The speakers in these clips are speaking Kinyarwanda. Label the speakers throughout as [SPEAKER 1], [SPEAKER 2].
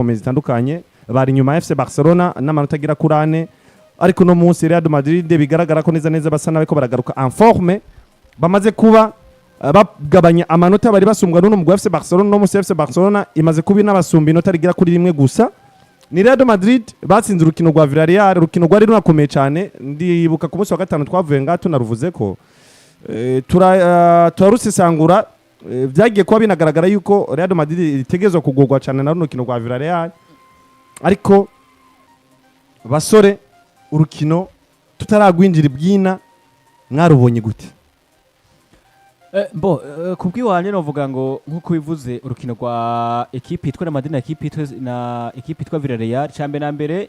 [SPEAKER 1] komezi zitandukanye bari nyuma ya FC Barcelona n'amanota agira kuri 4 ariko no munsi Real Madrid bigaragara ko neza basa nawe ko baragaruka en forme bamaze kuba bagabanya amanota bari basumbwa n'uno mugwa FC Barcelona no munsi FC Barcelona imaze kuba n'abasumba inota rigira kuri rimwe gusa ni Real Madrid batsinze urukino rwa Villarreal urukino rwari runakomeye cyane ndibuka ku munsi wa gatanu twavuye ngato naruvuze ko turarusisangura byagiye kuba binagaragara yuko Real Madrid itegezwe kugogwa cyane na runo rwa Villarreal ariko basore urukino tutaragwinjira ibwina mwarubonye gute
[SPEAKER 2] kubwiwanje novuga ngo nkuko bivuze urukino rwa equipe yitwa na Madrid na equipe yitwa Villarreal cyambe na mbere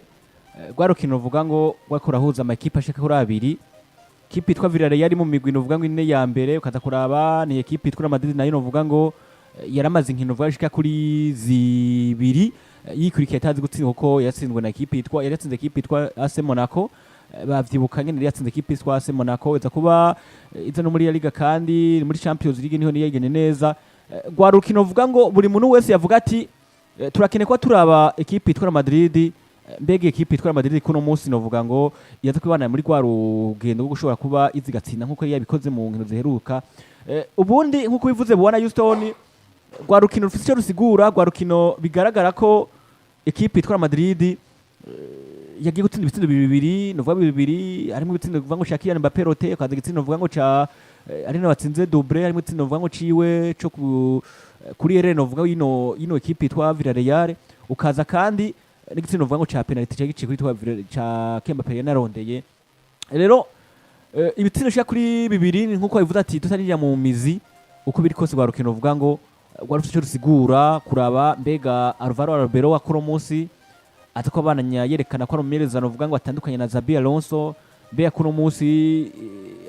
[SPEAKER 2] rwa rukino ruvuga ngo rwakorahuza ama equipe ashaka kuri abiri equipe yitwa Villarreal mu migwi novuga ngo ine ya mbere ukaza kuraba ni equipe yitwa na Madrid nayo novuga ngo yaramaze inkino vuga ashika kuri zibiri yikurikiye atazi gutsinda kuko yatsinzwe na equipe yitwa yaratsinze equipe yitwa AC Monaco bavyibukanye nari yatsinze equipe yitwa AC Monaco iza kuba iza no muri La Liga kandi muri Champions League niho niyagene neza gwa rukino vuga ngo buri muntu wese yavuga ati turakene kwa turaba equipe yitwa Madrid mbege equipe yitwa Madrid kuno munsi novuga ngo yaza kwibana muri gwa rugendo rwo gushobora kuba izigatsinda nkuko yabikoze mu nkino ziheruka ubundi nkuko bivuze bubona Houston gwa rukino rufite cyo rusigura gwa rukino bigaragara ko equipe yitwa Madrid yagiye gutsinda ibitsindo bibiri novuga bibiri harimo ibitsindo bivuga ngo Shakira Mbappé rote akaza igitsindo bivuga ngo ca ari na batsinze double harimo ibitsindo bivuga ngo ciwe cyo kuri Eren novuga ino equipe yitwa Villarreal ukaza kandi n'igitsindo bivuga ngo ca penalty cyagiye kuri twa ca Mbappé yanarondeye rero ibitsindo shaka kuri bibiri nkuko bivuze ati tutanijya mu mizi uko biri kose gwa rukino bivuga ngo rwarufite cyo rusigura kuraba mbega Arbeloa kuri munsi atako abananya yerekana ko arumerezano uvuga ngo atandukanye na Xabi Alonso mbega kuno munsi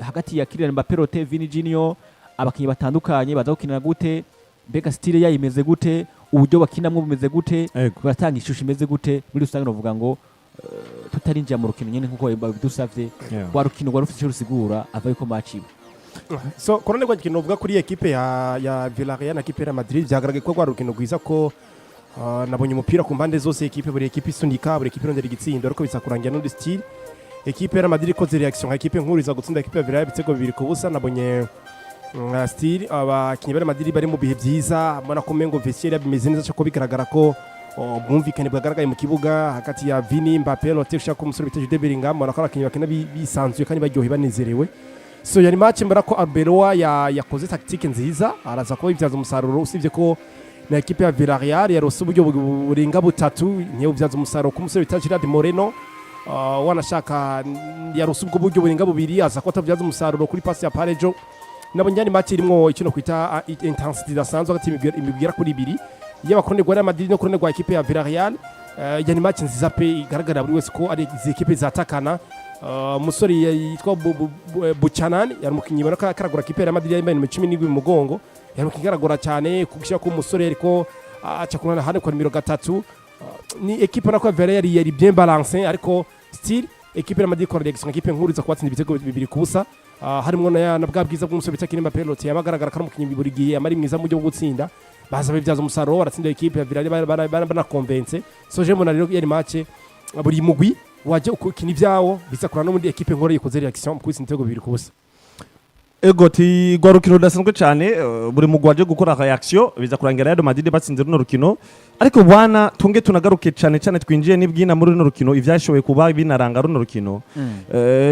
[SPEAKER 2] hagati ya Kylian Mbappé rote Vini Junior abakinyi batandukanye baza gukinana gute mbega style yayimeze gute uburyo bakinamwe bumeze gute baratanga ishusho imeze gute muri rusange novuga ngo tutarinjya mu rukino nyene nkuko bidusavye wa rukino rwarufite cyo rusigura avaye ko maciwe
[SPEAKER 3] so korone kwa kintu uvuga kuri equipe ya Villarreal na equipe ya Madrid byagaragaye ko rwa rukino rwiza ko nabonye umupira ku mbande zose equipe buri equipe isunika buri equipe rondera igitsindo ariko bisakurangira no style equipe ya Madrid ikoze reaction nka equipe nkuriza gutsinda equipe ya Villarreal bitego bibiri ku busa nabonye style abakinyi ba Madrid bari mu bihe byiza mbona ko mengo vestiaire bimeze neza cyo bigaragara ko bwumvikane bwagaragaye mu kibuga hagati ya Vini Mbappé Lotte ushaka umusore biteje de Bellingham mbona ko abakinyi bakina bisanzuye kandi baryohe banezerewe so yari match mbara ko Arbeloa yakoze tactique nziza araza ko ibyaza umusaruro usibye ko na equipe ya Villarreal yarose uburyo burenga butatu niyo byaza umusaruro ku musore bitaje Gerard Moreno wanashaka yarose ubwo buryo burenga bubiri aza ko atavyaza umusaruro kuri pass ya Parejo nabonye match irimo ikino kwita intensity dasanzwe hagati imibwira kuri ibiri y'abakorone gwa Madrid no korone gwa equipe ya Villarreal yani match nziza pe igaragara buri wese ko ari izi equipe zatakana umusore yitwa Buchanan yari umukinyi baraka karagura equipe ya Madrid yambaye 17 mu mugongo yari umukinyi cyane kugisha ko umusore ariko acakunana hane kwa nimero 3 ni equipe nako Villarreal yari bien balancé ariko still equipe ya Madrid kora reaction equipe nkuriza kwatsinda ibitego bibiri kubusa harimo na bwa bwiza bw'umusore bita Kylian Mbappé Lotte yabagaragara ko umukinyi buri gihe amari mwiza mu buryo bwo gutsinda baza bibyaza umusaruro baratsinda equipe ya Villarreal bana convaincre so je mbona rero yari match buri mugwi waje ukina ibyawo bisakura no muri equipe nkore yikoze reaction ku isintego bibiri kubusa
[SPEAKER 1] ego ti gwa rukino rudasanzwe cyane buri mugwi waje gukora reaction biza kurangira Real Madrid batsinze runo rukino ariko bwana tunge tunagaruke cyane twinjiye nibwina muri runo rukino ivyashoboye kuba binaranga runo rukino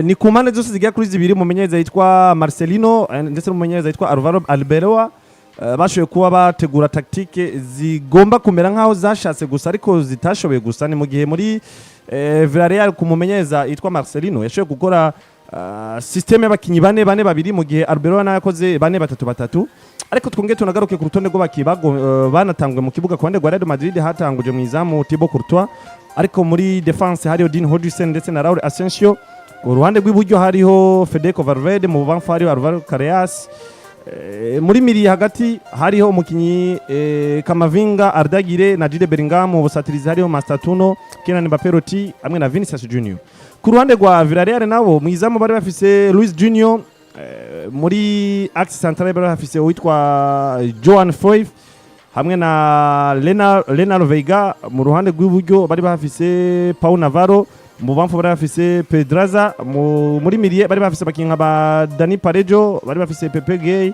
[SPEAKER 1] ni ku mpande zose zigiye kuri zibiri mumenyereza yitwa Marcelino ndetse n'umumenyereza yitwa Arbeloa bashoboye kuba bategura tactique zigomba kumera nkaho zashatse gusa ariko zitashoboye gusa ni mu gihe muri Villarreal kumumenyereza yitwa Marcelino yashoboye gukora systeme y'abakinyi bane babiri mu gihe Arbeloa nayakoze 4-3-3 ariko twonge tunagaruke ku rutonde rw'abakinyi banatangwe mu kibuga kwande gwa Real Madrid hatanguje mu izamu Thibaut Courtois ariko muri defense hariho Dean Hodgson ndetse na Raul Asensio ku ruhande rw'iburyo hariho Federico Valverde mu bubamfu hariho Alvaro Carreras muri miri hagati hariho umukinyi Kamavinga Ardagire na Jude Bellingham mu busatirizi hariho Mastatuno Kylian Mbappé Lotte hamwe na Vinicius Junior ku ruhande rwa Villarreal nabo mu izamu bari bafise Luis Junior muri axe central bari bafise witwa Joan Foyth hamwe na Renal Veiga mu ruhande rw'iburyo bari bafise Pau Navarro mu bamfu bari bafise Pedraza muri milieu bari bafise bakinka ba Dani Parejo bari bafise Pepe Gay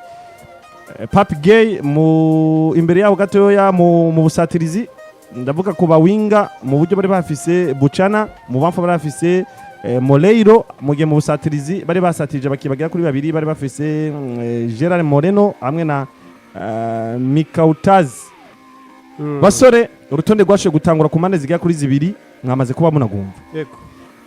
[SPEAKER 1] Papi Gay mu imbere yabo gatoya mu busatirizi ndavuga ku bawinga mu buryo bari bafise Buchana mu bamfu bari bafise Moleiro mu gihe mu busatirizi bari basatirije bakibagira kuri babiri bari bafise Gerard Moreno hamwe na Mikautaz basore urutonde rwashoye gutangura ku mpande zigira kuri zibiri mwamaze kuba munagumva
[SPEAKER 3] yego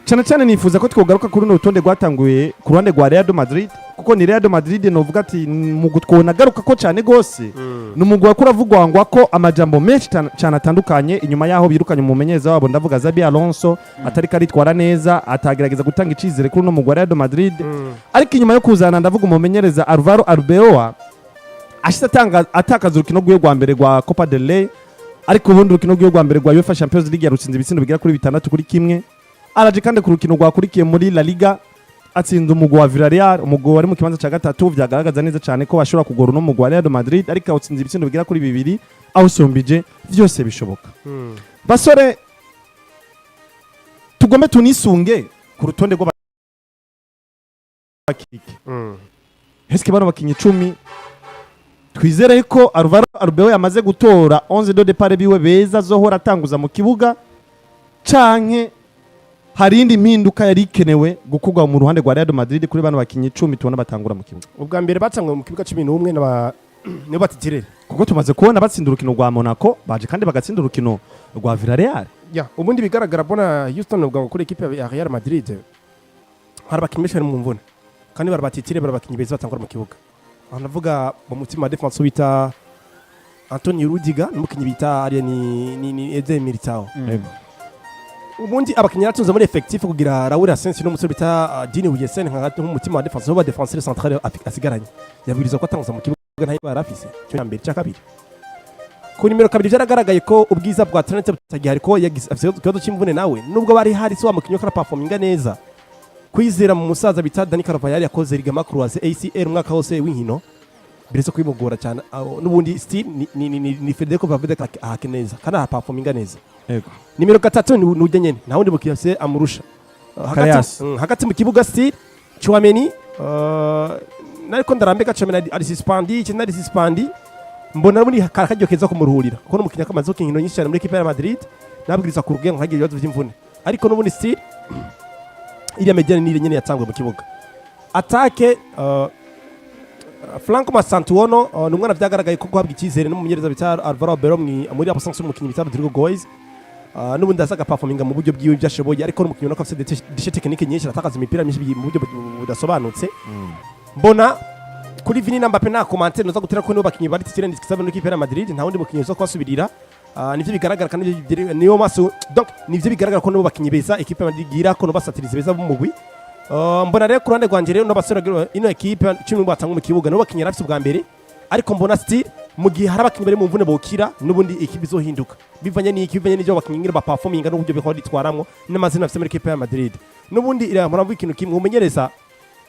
[SPEAKER 1] cyane cyane nifuza ko twogaruka kuri no rutonde rwatanguye ku ruhande rwa Real Madrid kuko ni Real Madrid novuga ati mu gutwona garuka ko cyane gose numugwa wakura vugwa ngo ko amajambo menshi cyane atandukanye inyuma yaho birukanye umumenyeza wabo ndavuga Xabi Alonso atari karitwara neza atagerageza gutanga icizere kuri no mugwa Real Madrid ariko inyuma yo kuzana ndavuga umumenyereza Arbeloa ashitanga atakaza urukino rwa mbere rwa Copa del Rey ariko ubundi urukino rwa mbere rwa UEFA Champions League yarutsinze ibitsindo bigira kuri 6 kuri kimwe araje kandi ku rukino rwakurikiye muri La Liga atsinda umugwa wa Villarreal umugwa wari mu kibanza cya gatatu vyagaragaza neza cyane ko bashobora kugora no mugwa Real Madrid ariko awutsinze ibitsindo bigira kuri 2 aho sombije byose bishoboka basore tugombe tunisunge ku rutonde rw'abakike heske bano bakinyi 10 twizere ko Arbeloa yamaze gutora 11 de départ biwe beza zohora atanguza mu kibuga canke hari indi mpinduka yari ikenewe gukugwa mu ruhande rwa Real Madrid kuri bano bakinyi 10 tubona batangura mu kibuga
[SPEAKER 3] ubwa mbere batangwa mu kibuga 11 nibo batitirere
[SPEAKER 1] kuko tumaze kubona batsinda urukino rwa Monaco baje kandi bagatsinda urukino rwa Villarreal
[SPEAKER 3] ubundi bigaragara bona Houston ubwa kuri equipe ya Real Madrid hari bakimisha mu mvune kandi barabatitire barabakinyi beza batangura mu kibuga anavuga mu mutima wa defense bita Antonio Rudiger n'umukinyi bita ari ni Eden Militao ubundi abakinyi yatunze muri effectif kugira Raúl Asensio n'umusore bita Dini Uyesen nk'umutima wa defense wa defenseur central asigaranye yabwiriza ko atanguza mu kibuga ntayo barafise cyo mbere cya kabiri ku nimero kabiri byaragaragaye ko ubwiza bwa Trent butagihari ko yagize ikibazo cy'imvune nawe nubwo bari hari so amukinyi ko performinga neza kwizera mu musaza bita Dani Carvajal yakoze ligament croisé ACL umwaka wose w'inkino biretse kwimugora cyane n'ubundi still ni Federico Valverde ahakeneza kandi performinga neza
[SPEAKER 1] yego
[SPEAKER 3] nimero 3 ni ujye nyene nta wundi mukiyase amurusha hagati mu kibuga still Chouameni nariko ndarambeka Chouameni ari suspendi mbona muri karajyo keza kumuruhurira kuko n'umukinya kamaze inkino nyinshi cyane muri equipe ya Madrid nabwiriza ku rugengo hagiye ibibazo by'imvune ariko n'ubundi still iriya mediane nire nyene yatangwe mu kibuga atake Franco Masantuono numwana vyagaragaye ko guhabwa ikizere n'umumenyereza bita Alvaro Arbeloa muri absence y'umukinyi bita Rodrigo Goes n'ubundi asaga performinga mu buryo bwiwe byashoboye ariko n'umukinyi unako afite dishe technique nyinshi atakaza imipira myinshi mu buryo budasobanutse mbona kuri Vini na Mbappe na commentaire noza gutera ko n'abakinyi bari titire ndikisaba n'equipe ya Madrid nta wundi mukinyi zo kwasubirira nivyo bigaragara kandi niyo maso donc nivyo bigaragara ko n'abakinyi beza equipe ya Madrid gira ko no basatirize beza mu mugwi mbona rero kurande gwanje rero no basore ino equipe 10 batanga mu kibuga no bakinyi rafite ubwa mbere ariko mbona still mu gihe hari abakinyi bari mu mvune bokira n'ubundi equipe izohinduka bivanye n'ibyo bakinyi ngira ba performinga n'uburyo biko ditwaramwo n'amazina afite muri equipe ya Madrid n'ubundi muramvu ikintu kimwe umenyereza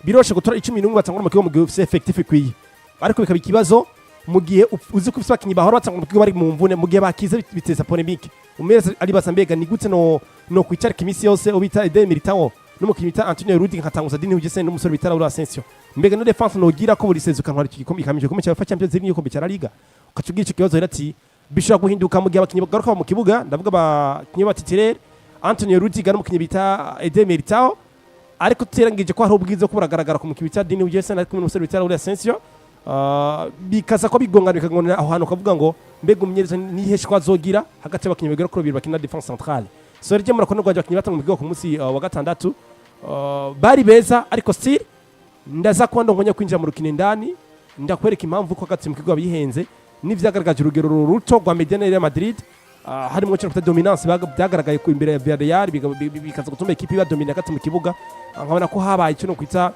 [SPEAKER 3] biroshe gutora 11 batanga mu kibuga mu gihe ufite effective kwiye ariko bikaba ikibazo mu gihe uzi ko ufite abakinyi bahora batanga mu kibuga bari mu mvune mu gihe bakize biteza polemique umenyereza ari basambega ni gute no kwicara kimisi yose ubita Eden Militao n'umukinyi bita Antonio Rudiger nkatanguza Dini Uyesen n'umusore bita Raúl Asensio mbega no defense no gira ko buri sezo kanwara igikombe ikamije ko cya Champions League n'igikombe cya La Liga ukacugira icyo kibazo irati bishobora guhinduka mu gihe abakinyi bagaruka mu kibuga ndavuga abakinyi batitire Antonio Rudiger n'umukinyi bita Eden Militao ariko tuterangije ko hari ubwiza ko buragaragara ku mukinyi bita Dini Uyesen ariko n'umusore bita Raúl Asensio bikaza ko bigongana bikagonera aho hantu kavuga ngo mbega umunyereza niheshwa azogira hagati y'abakinyi bagera kuri 2 bakina defense centrale so rije murakona gwaje abakinyi batanga mu kibuga ku munsi wa gatandatu bari beza ariko still ndaza kwanda ngonya kwinjira mu rukino ndani ndakwereka impamvu ko hagati mu kibuga bihenze n'ivyagaragaje urugero ruto rwa mediane ya Madrid harimo cyo kuta dominance byagaragaye ku imbere ya Villarreal bikaza gutuma equipe iba domine hagati mu kibuga nkabona ko habaye cyo no kwita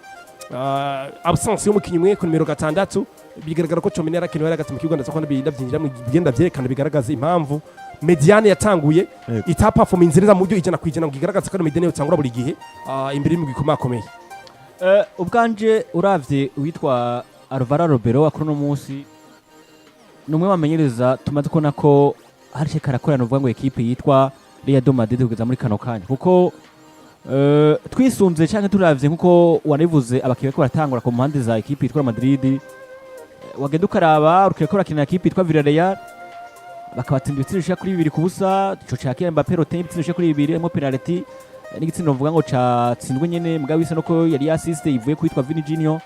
[SPEAKER 3] absence y'umukinyi mwe ku numero 6 bigaragara ko Chouameni yarakenewe hagati mu kibuga ndaza kwanda bidavyinjira mu bigenda vyerekana bigaragaza impamvu mediane yatanguye ita performance nziza mu buryo ijana kwijana kugigaragaza ko mediane yotangura buri gihe imbere mu gikomakomeye
[SPEAKER 2] ubwanje uravye witwa Alvaro Arbeloa kuri no munsi numwe bamenyereza tumaze kubona ko hari cyo karakorana uvuga ngo equipe yitwa Real Madrid kugeza muri kano kanya kuko twisunze cyangwa turavye nkuko wanivuze abakiye ko baratangura ku mpande za equipe yitwa Madrid wagenda ukaraba urukiko rakina equipe yitwa Villarreal bakabatsinda ibitsindisha kuri 2-0 ico cyakira Mbappé rotin ibitsindisha kuri 2 mo penalty n'igitsindo mvuga ngo catsindwe nyene mugabo bisa no ko yari assist ivuye kwitwa Vini Junior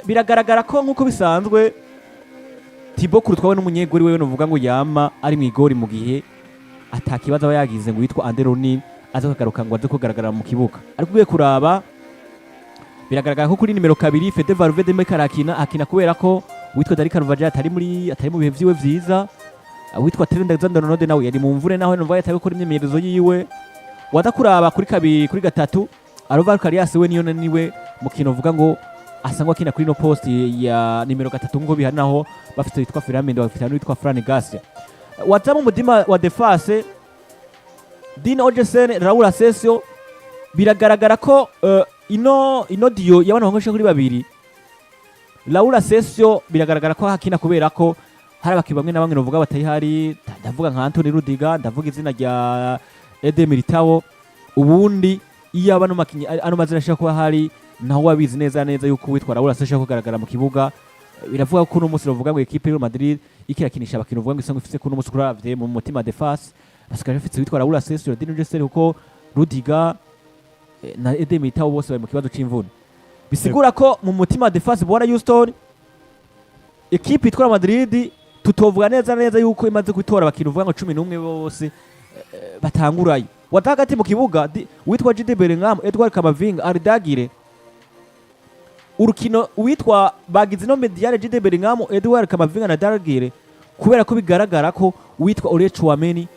[SPEAKER 2] biragaragara ko nkuko bisanzwe Thibaut Courtois n'umunyegori wewe novuga ngo yama ari mu igori mu gihe atakibaza aba yagize ngo witwa Anderoni aza kagaruka ngo aze kugaragara mu kibuga ariko ugiye kuraba biragaragara ko kuri nimero 2 Fede Valverde muri karakina akina kubera ko witwa Dani Carvajal atari mu bihe vyiwe vyiza witwa Trent Alexander-Arnold nawe yari mu mvune naho novuga yatawe kuri imyemerezo yiwe wadakuraba kuri 2 kuri 3 Alvaro Carrias we niwe mukino uvuga ngo asangwa kina kuri no post ya nimero 3 ngo bihanaho bafite witwa Firmino bafite witwa Fran Garcia watamu mudima wa defense Dino Ojesen Raul Asensio biragaragara ko ino dio yabana nkoshe kuri babiri Raul Asensio biragaragara ko hakina kubera ko hari abakibamwe na bamwe novuga batayihari ndavuga nka Anthony Rudiger ndavuga izina rya Eder Militao ubundi iyo abano makinyi ano mazina ashaka kuba hari naho wabizi neza yuko witwa Raul Asensio kugaragara mu kibuga biravuga ko uno munsi bavuga ngo equipe ya Madrid ikirakinisha abakino uvuga ngo isanzwe ifite ko uno munsi kuravye mu mutima defense basikaje ifite witwa Raul Asensio Dino Jesser uko Rudiger na Eder Militao bose bari mu kibazo c'imvune bisigura ko mu mutima defense bona Houston equipe itwara Madrid tutovuga neza yuko imaze kwitora abakino uvuga ngo 11 bose batangurayo watagati mu kibuga witwa Jude Bellingham Edouard Camavinga Ardagire urukino witwa bagize no mediane Jude Bellingham Edouard Camavinga na Ardagire kubera ko bigaragara ko witwa Ole Chouameni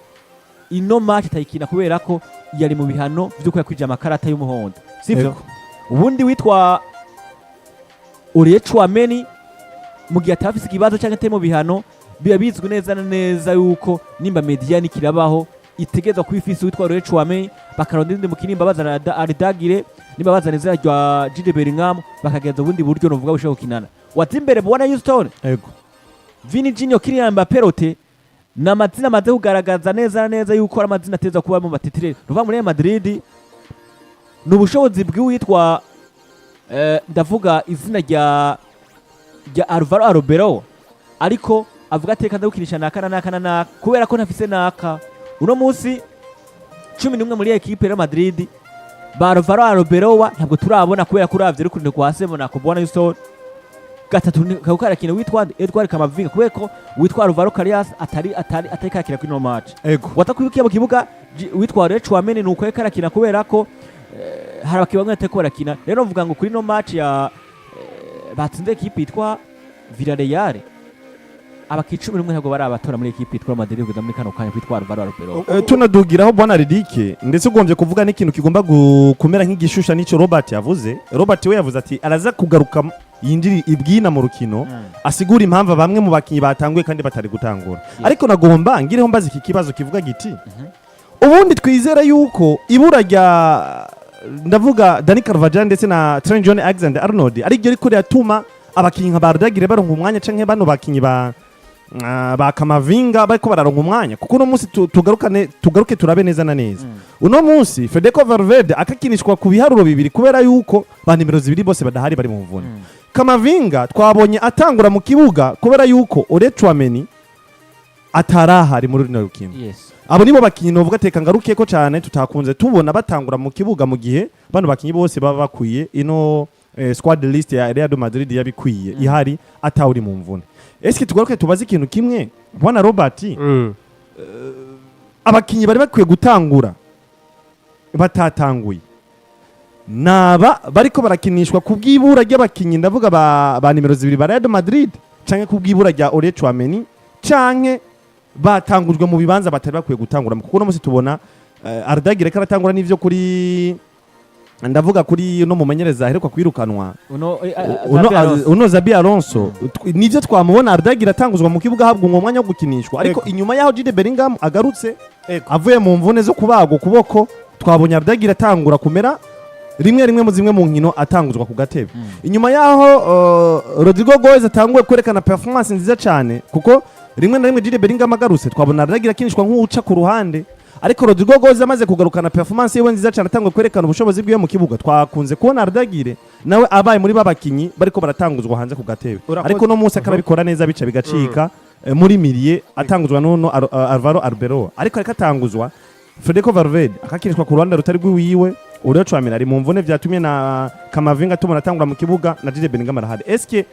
[SPEAKER 2] ino match tayikina kubera ko yari mu bihano vyuko yakwije amakarata y'umuhondo sivyo ubundi witwa Ole Chouameni mu gihe atafise ikibazo cyangwa te mu bihano biba bizwi neza yuko nimba mediane kirabaho itegezwa kwifisa witwa Ole Chouameni bakaronda indi mukinimba bazana Ardagire nimba bazana izina rya Jude Bellingham bakagenza ubundi buryo novuga bushaka gukinana watimbere bona Houston
[SPEAKER 1] ego
[SPEAKER 2] Vini Junior Kylian Mbappé rote na mazina amaze kugaragaza neza yuko ari amazina ateza kuba mu batitirere ruva muri Madrid n'ubushobozi bw'uwitwa ndavuga izina rya Alvaro Arbeloa ariko avuga ateka ndagukinisha nakana kubera ko ntafise naka uno munsi 11 muri equipe ya Madrid ba Alvaro Arbeloa ntabwo turabona kubera kuravye rukundo kwa Semo na kubona Houston gatatu karakina witwa Edouard Camavinga kubera ko witwa Alvaro Carrias atari kakira kuri no match
[SPEAKER 1] ego
[SPEAKER 2] watakwibukiye mu kibuga witwa Ole Chouameni nuko karakina kubera ko hari abakibamwe ateko barakina rero mvuga ngo kuri no match ya batsinze equipe yitwa Villarreal abakicumi rumwe ntabwo bari abatora muri equipe yitwa Madrid kugeza muri kano kanya kwitwa Alvaro Arbeloa
[SPEAKER 1] tunadugiraho bwana Ridike ndetse ugombye kuvuga n'ikintu kigomba kumera nk'igishusha n'ico Robert yavuze Robert we yavuze ati araza kugaruka yinjiri ibwina mu rukino asigura impamvu bamwe mu bakinyi batanguye kandi batari gutangura ariko nagomba ngireho mbaza iki kibazo kivuga giti ubundi twizera yuko ibura rya ndavuga Dani Carvajal ndetse na Trent Alexander-Arnold ari ryo riko ryatuma abakinyi nka Ardagire baronka umwanya canke bano bakinyi ba Camavinga bariko bararonka umwanya kuko uno munsi tugaruke turabe neza na neza uno munsi Federico Valverde akakinishwa ku biharuro bibiri kubera yuko ba nimero 2 bose badahari bari mu mvune Camavinga twabonye atangura mu kibuga kubera yuko Ole Chouameni atarahari muri runo rukino abo nibo bakinyi novuga teka ngarukiye ko cyane tutakunze tubona batangura mu kibuga mu gihe bano bakinyi bose baba bakwiye ino squad list ya Real Madrid yabikwiye ihari atawuri mu mvune eske tugaruke tubaze ikintu kimwe bwana Robert abakinyi bari bakwiye gutangura batatanguye naba bariko barakinishwa kubwibura ry'abakinyi ndavuga ba nimero 2 ba Real Madrid canke kubwibura rya Ole Chouameni canke batangujwe mu bibanza batari bakwiye gutangura kuko no musi tubona Ardagire karatangura n'ivyo kuri ndavuga kuri no mumenyereza aheruka kwirukanwa uno Zabi Alonso nivyo twamubona Ardagire atanguzwa mu kibuga habwa umwanya wo gukinishwa ariko inyuma yaho Jude Bellingham agarutse avuye mu mvune zo kubagwa kuboko twabonye Ardagire atangura kumera rimwe mu zimwe mu nkino atanguzwa ku gatebe inyuma yaho Rodrigo Goes atanguye kwerekana performance nziza cyane kuko rimwe na rimwe Jude Bellingham agarutse twabona aragira kinishwa nk'uca ku ruhande ariko Rodrigo Goes amaze kugarukana performance yewe nziza cyane atanguye kwerekana ubushobozi bwiwe mu kibuga twakunze kubona Ardagire nawe abaye muri babakinyi bariko baratanguzwa hanze ku gatebe ariko no munsi akarabikora neza bica bigacika muri miliye atanguzwa nono Alvaro Arbeloa ariko atanguzwa Federico Valverde akakinishwa ku ruhande rutari rwiwe uriyo Chouameni ari mu mvune vyatumye na Kamavinga tumona atangura mu kibuga na Jude Bellingham arahari eske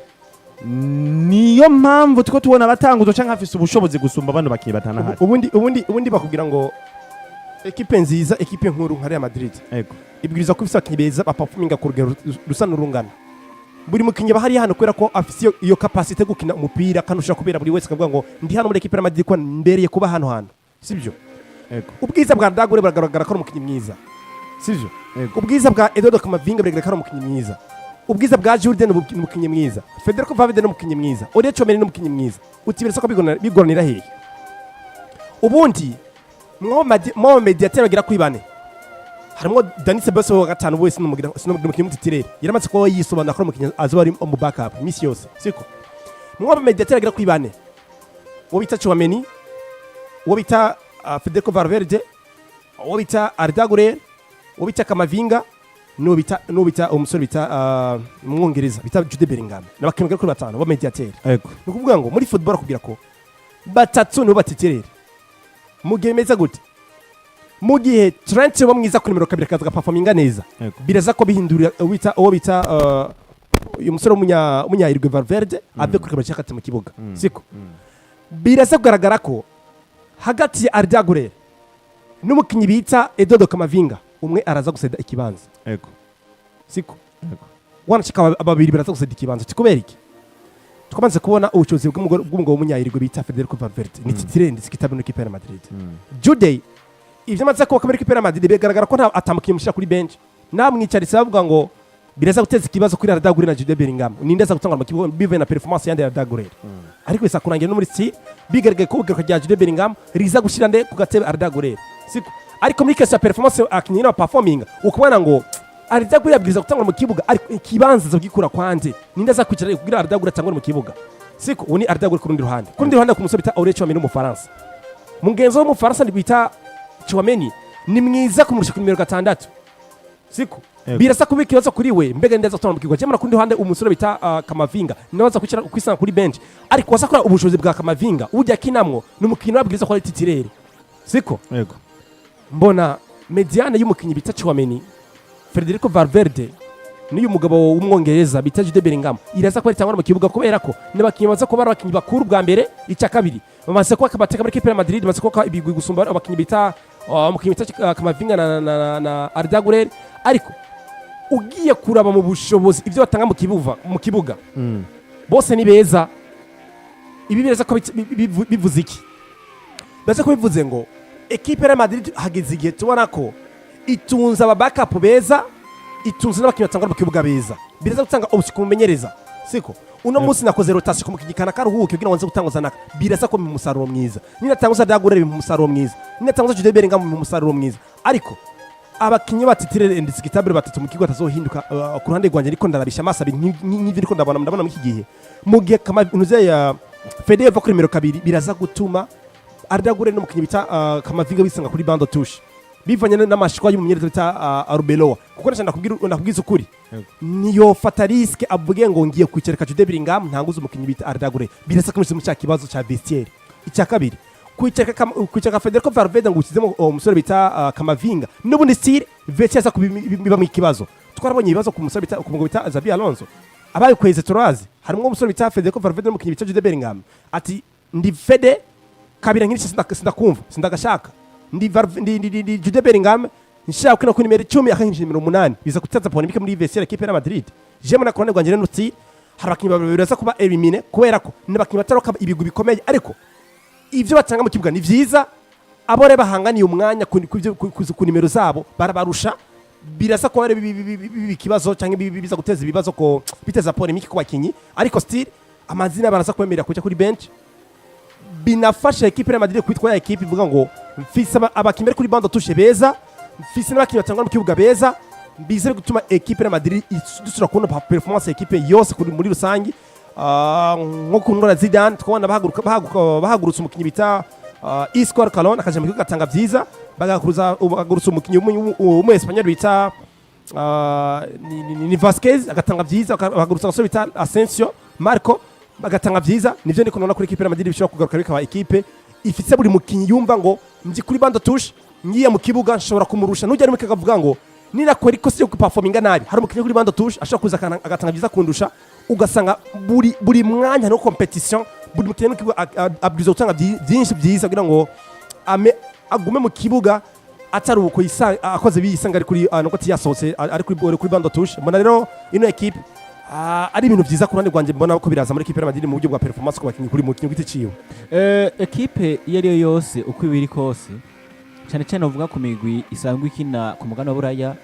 [SPEAKER 1] niyo mpamvu tuko tubona abatanguzwa canke afise ubushobozi gusumba abantu bakiye batanahari
[SPEAKER 3] ubundi bakubwira ngo ekipe nziza ekipe nkuru nka Real Madrid
[SPEAKER 1] ego
[SPEAKER 3] ibwiriza ko ifisa kibeza baperforminga ku rugero rusa n'urungana buri mukinyi bahari hano kwera ko afise iyo capacity gukina umupira kanusha kubera buri wese kavuga ngo ndi hano muri ekipe ya Madrid ko mbereye kuba hano sibyo
[SPEAKER 1] ego
[SPEAKER 3] ubwiza bwa Dagore buragaragara ko ari umukinyi mwiza sivyo ubwiza bwa Eduardo Camavinga buragaragara ko ari umukinyi mwiza ubwiza bwa Jordan umukinyi mwiza Federico Valverde umukinyi mwiza Uriyo Chouameni umukinyi mwiza utibirasa ko bigoranira hehe ubundi mwo mediateur bagira kwibane harimo Dani Ceballos wa gatanu wese n'umukinyi mutitirere yaramaze ko yisobanura ko umukinyi azoba ari mu backup misi yose siko mwo mediateur bagira kwibane wo bita Chouameni wo bita Federico Valverde wo bita Ardagure wo bita Kamavinga no bita umusore bita mwongereza bita Jude Bellingham n'abakinyi kuri batanu bo mediateur
[SPEAKER 1] ego
[SPEAKER 3] nukuvuga ngo muri football kugira ko batatu no batitirere mugihe meza gute mugihe Trent wo mwiza kuri numero 2 kaza performinga neza biraza ko bihindurira uwo bita uyu musore umunya Irgue Valverde ave kuri kabiri cyakati mu kibuga siko biraza kugaragara ko hagati ya Ardagure n'umukinyi bita Eduardo Camavinga umwe araza guseda ikibanza
[SPEAKER 1] ego
[SPEAKER 3] siko wanashika ababiri baraza guseda ikibanza tikubera iki tukamanze kubona ubucuzi bw'umugabo w'umunyayirigwe bita Federico Valverde ni titirende sikitabe no kipe ya Madrid Jude ivyo amaze ko kamera kipe ya Madrid bigaragara ko atamukiye mushira kuri bench namwicaritse bavuga ngo biraza guteza ikibazo kuri Ardagure na Jude Bellingham ninde aza gutanga amakibo bive na performance yande ya Ardagure ariko isa kurangira no muri si bigaragaye ko ugaruka rya Jude Bellingham riza gushira nde ku gatebe Ardagure siko ariko muri kesa performance akinyina performing ukubona ngo Ardagure yabwiriza gutanga mu kibuga ariko ikibanza zo gikura kwanje ninde aza kwicara kugira Ardagure atangwa mu kibuga siko uni Ardagure ku rundi ruhande ku musore bita Aurelien Chouameni mu Faransa mugenzo mu Faransa ni bita Chouameni ni mwiza kumurusha ku numero 6 siko birasa kubika ikibazo kuri we mbega ndeza gutanga mu kibuga cyamara kundi ruhande umusore bita Kamavinga naza kwicara kwisana kuri bench ariko wasakora ubushobozi bwa Kamavinga ujya kinamwo n'umukino wabwiriza ko ari titirere siko
[SPEAKER 1] yego
[SPEAKER 3] mbona mediane y'umukinyi bita Chouameni Federico Valverde n'uyu mugabo w'umwongereza bita Jude Bellingham iraza ko ritangwa mu kibuga kubera ko n'abakinyi baza ko barabakinyi bakuru bwa mbere icya kabiri bamaze ko akabateka muri kipe ya Madrid bamaze ko ibigwi gusumba abakinyi bita umukinyi bita Kamavinga na Ardagure ariko ugiye kuraba mu bushobozi ibyo batanga mu kibuga bose ni beza ibi bireza ko bivuze iki baza ko bivuze ngo ekipe ya Madrid hageze igihe tubona ko itunza aba backup beza itunze n'abakinyi batanga mu kibuga beza biraza gutanga ubusikumenyereza siko uno munsi nakoze rotation kumukigikana karuhuke kugira ngo nze gutanguza naka birasa ko mu musaruro mwiza ninatanguza Ardagure mu musaruro mwiza ninatanguza Jude Bellingham mu musaruro mwiza ariko abakinyi batitirere indisikitable batatu mu kigo atazohinduka ku ruhande rwanje ariko ndarabisha amasabi nk'ivyo ariko ndabona mu iki gihe mu gihe kama unuze ya Fede va kuri numero 2 biraza gutuma Ardagure n'umukinyi bita Kamavinga bisanga kuri bande touche bivanye n'amashikwa y'umumenyereza bita Arbeloa kuko nakubwiza ukuri niyo fata risk avuge ngo ngiye kwicereka Jude Bellingham ntanguza umukinyi bita Ardagure birasa ko mu kibazo cya vestiaire icya kabiri kwicereka Federico Valverde ngo ukizemo umusore bita Kamavinga n'ubundi style vestiaire kubiba mu kibazo twarabonye ibibazo ku musore bita ku mugabo bita Xabi Alonso abaye kweze turazi harimo umusore bita Federico Valverde n'umukinyi bita Jude Bellingham ati ndi Fede kabira nk'iki sindakumva sindagashaka ndi Jude Bellingham nshaka kwina ku nimero 10 akanjije nimero 8 biza kutaza polemike muri vestiaire equipe ya Madrid je mona korane rwanje rero nti harabakinyi babiri biraza kuba elimine kubera ko n'abakinyi bataroka ibigwi bikomeye ariko ivyo batanga mu kibuga ni vyiza abo reba hanganiye umwanya ku nimero zabo barabarusha birasa ko ari bikibazo cyangwa biza guteza ibibazo ko biteza polemike ku bakinyi ariko still amazina baraza kwemera kujya kuri bench binafasha equipe ya Madrid kwitwa ya equipe ivuga ngo mfise abakinyi kuri bande touche beza mfise n'abakinyi batangwa mu kibuga beza bize gutuma equipe ya Madrid dusura kubona performance equipe yose muri rusangi nko kunura Zidane twabona bahagurutse umukinyi bita Isco Calon akaje mu kibuga gatanga vyiza bagagurutse umukinyi mu Espanyol bita ni Vasquez agatanga vyiza bahagurutse agasore bita Asensio Marco bagatanga vyiza nivyo ndiko nona kuri equipe ya Madrid bishobora kugaruka bikaba equipe ifise buri mukinyi yumva ngo mji kuri bando touche ngiye mu kibuga nshobora kumurusha nujya arimo kakavuga ngo nirakora ikosi yo performinga nabi hari umukinyi kuri bando touche ashaka kuza agatanga vyiza kundusha ugasanga buri mwanya no competition buri mukinyi abwiza gutanga byinshi byiza kugira ngo agume mu kibuga atari uko akoze biyisanga ari kuri nuko tiyasohotse ari kuri bando touche mbona rero ino equipe ari ibintu byiza ku ruhande rwanjye mbona ko biraza muri equipe ya Madrid mu buryo bwa performance ku bakinyi kuri mu kintu giticiwe
[SPEAKER 2] equipe iyo ari yo yose uko ibiri kose cyane cyane uvuga ku migwi isangwa ikina ku mugano wa Buraya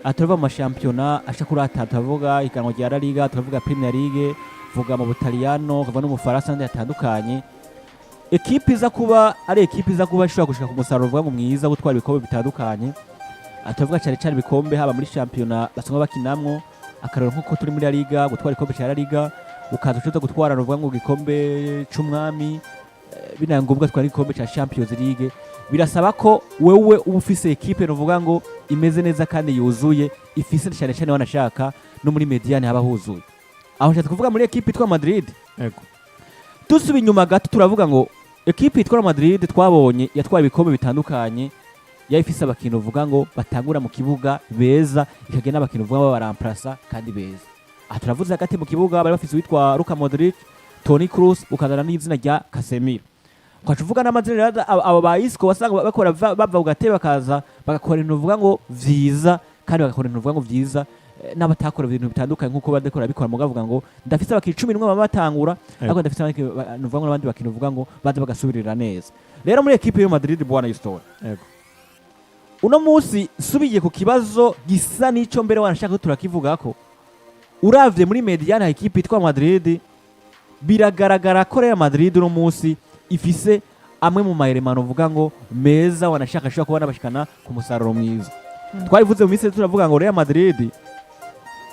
[SPEAKER 2] atava mu shampiyona asha kuri atatu avuga ikango rya La Liga tuvuga Premier League vuga mu Butaliyano kuva no mu Faransa ndetse atandukanye equipe iza kuba ari equipe iza kuba ishobora gushika ku musaruro uvuga ngo mwiza gutwara ibikombe bitandukanye atavuga cyane cyane ibikombe haba muri shampiyona basanga bakinamwo akarero nkuko turi muri La Liga gutwara ikombe cya La Liga ukaza ucuza gutwara uvuga ngo igikombe c'umwami binangubwa twari ikombe cya Champions League birasaba ko wewe ufise equipe novuga ngo imeze neza kandi yuzuye ifise cyane cyane wanashaka no muri mediane haba huzuye aho cyane kuvuga muri equipe itwa Madrid
[SPEAKER 1] yego
[SPEAKER 2] tusubi inyuma gato turavuga ngo equipe itwa Madrid twabonye yatwaye ibikombe bitandukanye yayifise abakintu uvuga ngo batangura mu kibuga beza ikagena abakintu uvuga ngo baramplasa kandi beza aha turavuze hagati mu kibuga bari bafise witwa Luka Modric Toni Kroos ukazana n'izina rya Casemiro kwacuvuga n'amazina abo ba Isco wasanga bakora bava ugateba kaza bagakora ibintu uvuga ngo vyiza kandi bagakora ibintu uvuga ngo vyiza n'abatakora ibintu bitandukanye nkuko badekora bikora mu gavuga ngo ndafise abakiri 11 batangura ariko ndafise uvuga ngo n'abandi bakintu uvuga ngo baza bagasubirira neza rero muri equipe yo Madrid bwana Ystory
[SPEAKER 1] yego
[SPEAKER 2] uno munsi subiye ku kibazo gisa n'ico mbere wanashaka turakivuga ko uravye muri mediane equipe itwa Madrid biragaragara ko Real Madrid uno munsi ifise amwe mu mayeremano uvuga ngo meza wanashaka ashobora kubona bashikana ku musaruro mwiza twabivuze mu minsi turavuga ngo Real Madrid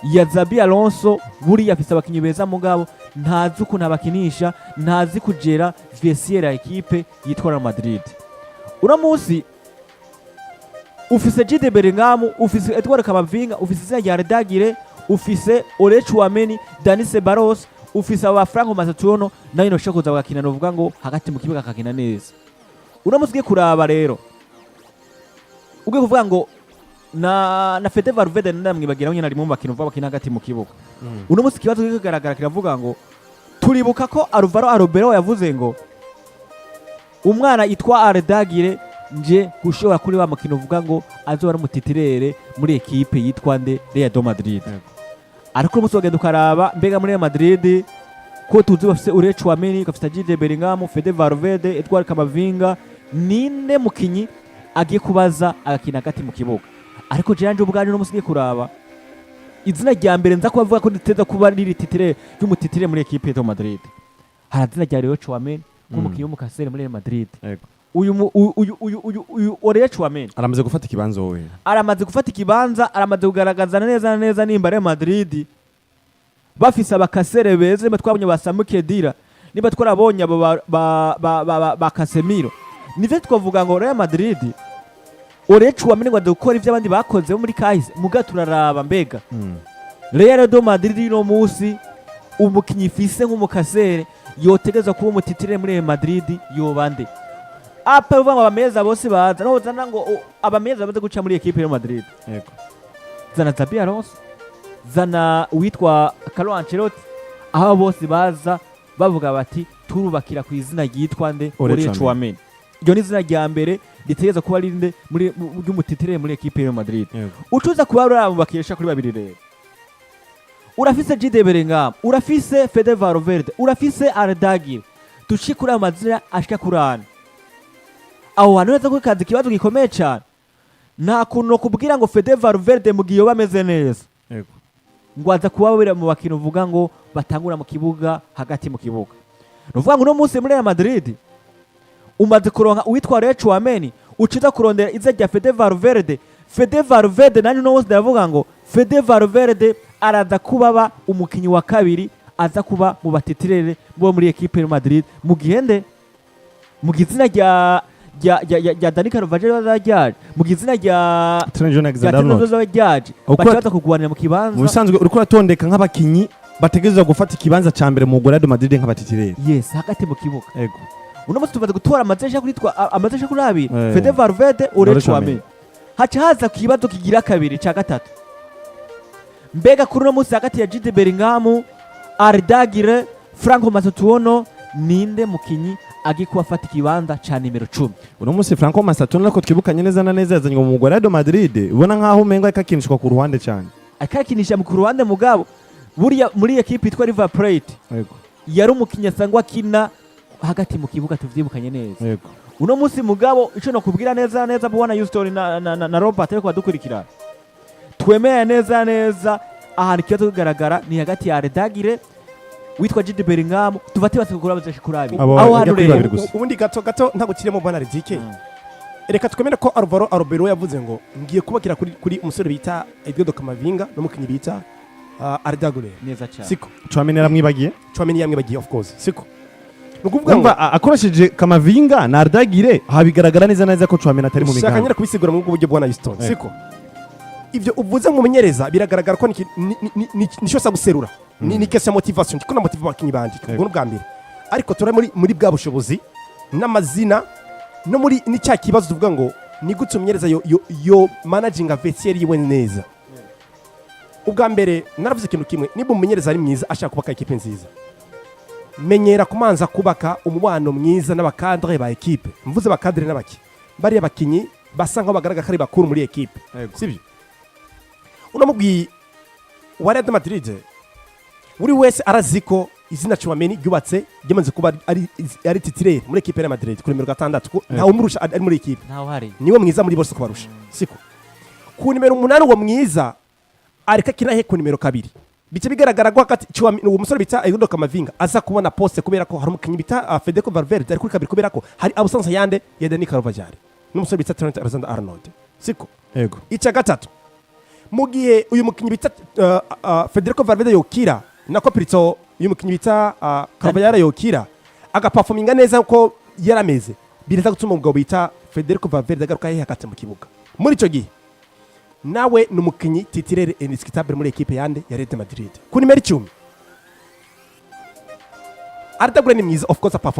[SPEAKER 2] ya Xabi Alonso buri yafise abakinyi beza mugabo ntazi ukuntu abakinisha ntazi kugera vestiaire ya equipe yitwa Real Madrid uno munsi ufise Jude Bellingham ufise Edouard Camavinga ufise Yardagire ufise Ole Chouameni Dani Ceballos ufise aba Franco Mazzattuono nayo no shokoza bagakina no vuga ngo hagati mu kibuga kakina neza unamusigiye kuraba rero ugiye kuvuga ngo na Fede Valverde ndamwibagira nyine ari mu bakina uva bakina hagati mu kibuga unamusigiye kibazo kigaragara kiravuga ngo turibuka ko Arbeloa yavuze ngo umwana itwa Yardagire nje gushobora kuri wa mukino uvuga ngo azora mutitirere muri equipe yitwa nde Real Madrid ariko umunsi wagenda ukaraba mbega muri Real Madrid ko tuzi bafise Ole Chouameni bafise Jude Bellingham Fede Valverde Edouard Camavinga ninde mukinyi agiye kubaza agakina hagati mu kibuga ariko janje ubwanje no musigiye kuraba izina rya mbere nza kubavuga ko nditeza kuba riri titirere y'umutitirere muri equipe ya Madrid harazina rya Ole Chouameni nk'umukinyi w'umukasere muri Real Madrid uyu Ole Chouameni
[SPEAKER 1] aramaze gufata ikibanza wowe
[SPEAKER 2] aramaze gufata ikibanza aramaze kugaragaza neza nimba Real Madrid bafise abakasere beze twabonye basamuke dira niba twarabonye abo ba Casemiro nivyo twavuga ngo Real Madrid Ole Chouameni ngo dukora ivyo abandi bakoze muri kahise muga turaraba mbega Real Madrid no musi umukinyi ifise nk'umukasere yotegeza kuba umutitirire muri Real Madrid yobande apa uva ngo abameza bose baza no zana ngo abameza baze guca muri equipe ya Madrid
[SPEAKER 1] yego
[SPEAKER 2] zana Xabi Alonso zana witwa Carlo Ancelotti aho bose baza bavuga bati turubakira ku izina ryitwa nde Ole Chouameni iryo ni izina rya mbere ritegeza kuba rinde muri ry'umutitirire muri equipe ya Madrid ucuza kuba urabakisha kuri babiri rero urafise Jude Bellingham urafise Fede Valverde urafise Yardagire dushikura amazina ashika kurana aho hantu neza ko kazi kibazo gikomeye cyane nta kuntu no kubwira ngo Fede Valverde mu gihe bameze neza
[SPEAKER 1] yego
[SPEAKER 2] ngo aza kuba bira mu bakino uvuga ngo batangura mu kibuga hagati mu kibuga nuvuga ngo no munsi muri Real Madrid umaze kuronka uwitwa Ole Chouameni uciza kurondera iza rya Fede Valverde Fede Valverde nani no wose ndavuga ngo Fede Valverde araza kubaba umukinyi wa kabiri aza kuba mu batitirere bo muri equipe ya Madrid mu gihende mu gizina rya Dani Carvajal bazajyaje mu gizina rya bazajyaje bashaka kugwanira mu kibanza
[SPEAKER 1] mu bisanzwe uriko uratondeka nk'abakinyi bategerezwa gufata ikibanza ca mbere mu Real Madrid nk'abatitirere.
[SPEAKER 2] Yes, hagati mu kibuga.
[SPEAKER 1] Yego.
[SPEAKER 2] Uno musi tumaze gutora amazesha kuri abiri. Fede Valverde urechwame. Haca haza kibazo kigira kabiri ca gatatu. Mbega kuri uno musi hagati ya Jude Bellingham, Ardagire, Franco Masatuono ninde mukinyi agikuba afata ikibanza ca nimero 10.
[SPEAKER 1] Uno musi Franco Masatuono ko twibukanye neza na neza yazanywe mu Real Madrid. Ubona nkaho umengo akakinishwa ku ruhande cyane.
[SPEAKER 2] Akakinisha mu ruhande mugabo buriya muri equipe itwa River Plate.
[SPEAKER 1] Yego.
[SPEAKER 2] Yari umukinyi asangwa kina hagati mu kibuga tuvyibukanye neza.
[SPEAKER 1] Yego.
[SPEAKER 2] Uno musi mugabo ico no kubwira neza bwana Houston na Robert ariko badukurikira. Twemeye neza ahantu kiyo tugaragara ni hagati ya Ardagire witwa Jude Bellingham tuvate basekura bazesha kurabi.
[SPEAKER 1] Aho
[SPEAKER 3] harure ubundi gato ntago kiremo bwana Rizike. Reka twemere ko Arbeloa yavuze ngo ngiye kubakira kuri umusore bita Edgardo Camavinga no mukinyi bita Ardagure
[SPEAKER 2] neza cyane.
[SPEAKER 3] Siko.
[SPEAKER 1] Chouameni yaramwibagiye?
[SPEAKER 3] Chouameni yamwibagiye of course. Siko.
[SPEAKER 1] Nukuvuga ngo akoresheje Camavinga na Ardagire habigaragara neza ko Chouameni atari mu miganga.
[SPEAKER 3] Shakanyira kubisigura mu buryo bwa Houston. Siko. Ibyo uvuze ngo menyereza biragaragara ko ni shosa guserura. Ni question motivation. Ko na motive abakinyi banje. Ubwo bwa mbere. Ariko tura muri bwa bushobozi n'amazina no muri ni cya kibazo tuvuga ngo ni gutse umenyereza yo managing vestiaire yiwe neza. Ubwa mbere naravuze ikintu kimwe niba umumenyereza ari mwiza ashaka kubaka equipe nziza menyera kumanza kubaka umubano mwiza n'abakadre ba equipe mvuze bakadre n'abaki bari abakinyi basa nkaho bagaragara kari bakuru muri equipe sibyo unamubwiye wa Real Madrid buri wese araziko izina Chouameni ryubatse ryamaze kuba ari titulaire muri equipe ya Madrid kuri numero 6 ntawe umurusha ari muri equipe
[SPEAKER 2] ntawe hari
[SPEAKER 3] niwe mwiza muri bose kubarusha siko ku numero 8 wo mwiza areka kirahe ku numero 2 bice bigaragara ko hagati uwo musore bita Edgardo Camavinga aza kubona poste kubera ko hari umukinyi bita Federico Valverde ari kuri kabiri kubera ko hari abusanza yande ya Dani Carvajal n'umusore bita Trent Alexander-Arnold siko
[SPEAKER 1] yego
[SPEAKER 3] icya gatatu mu gihe uyu mukinyi bita Federico Valverde yokira nako Pirito uyu mukinyi bita Carvajal yokira agaperforminga neza ko yarameze biraza gutuma umugabo bita Federico Valverde agaruka hagati mu kibuga muri ico gihe nawe numukinyi titirere indiscutable muri equipe yande ya Real Madrid ku nimero 10 Ardagure ni mwiza of course perform